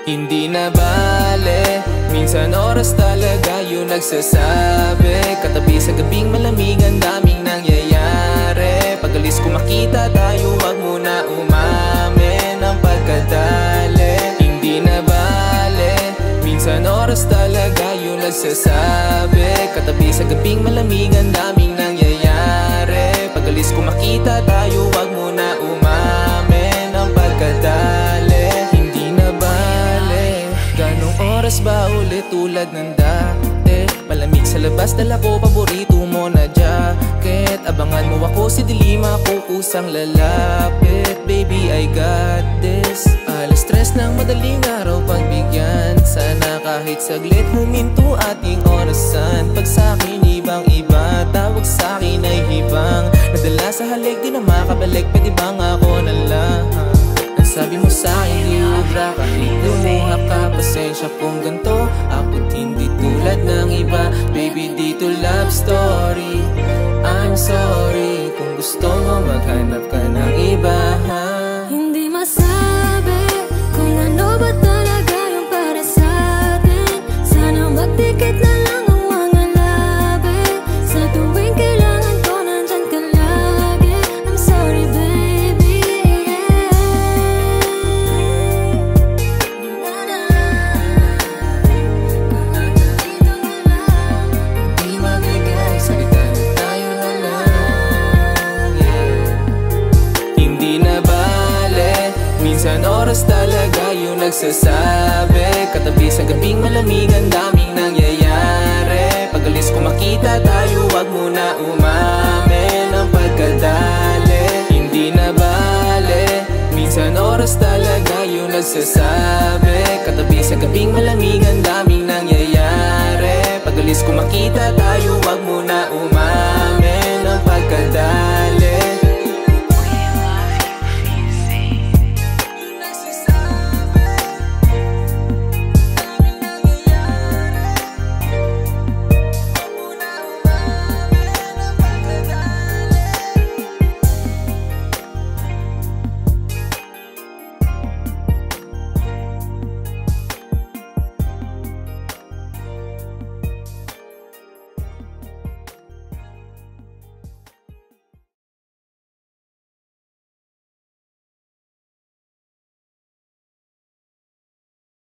Hindi na bale, minsan oras talaga yung nagsasabi. Katabi sa gabing malamig, ang daming nangyayari. Pag-alis ko makita tayo, wag muna umamin ng pagkadali. Hindi na bale, minsan oras talaga yung nagsasabi. Katabi sa gabing malamig, ang daming nangyayari. Pag-alis ko makita tayo, wag muna umamin ng pagkadali. Hindi na bale, ganong oras ba ulit tulad ng dati? Malamig sa labas, dala ko paborito mo na jacket. Abangan mo ako, si dilim ako kusang lalapit. Baby, I got this. Alas stress ng madaling araw pagbigyan. Sana kahit saglit huminto ating orasan. Pag sa'kin ibang iba, tawag sa'kin ay hibang. Nadala sa halik, di na makabalik, pwede bang ako na lang? Ang sabi mo sa'kin di ubra, kahit lumuha ka, pasensya kung ganto. Ako't hindi tulad ng iba, baby dito love story. I'm sorry kung gusto mo maghanap ka ng iba, ha? Hindi masabi kung ano ba talaga yung para sa'tin. Sana magdikit na lang ang mga labi. Sa tuwing kailangan ko nandyan ka lagi. I'm sorry baby, yeah. Kung nandito na lang, Di mabigay, salita na tayo na lang, yeah. Hindi na bale, minsan oras talaga yung nagsasabi. Katabi sa gabing malamig, ang daming nangyayari. Pag-alis ko makita tayo, wag muna umamin ng pagkadali. Hindi na bale, minsan oras talaga yung nagsasabi. Katabi sa gabing malamig, ang daming nangyayari. Pag-alis ko makita tayo, wag muna umamin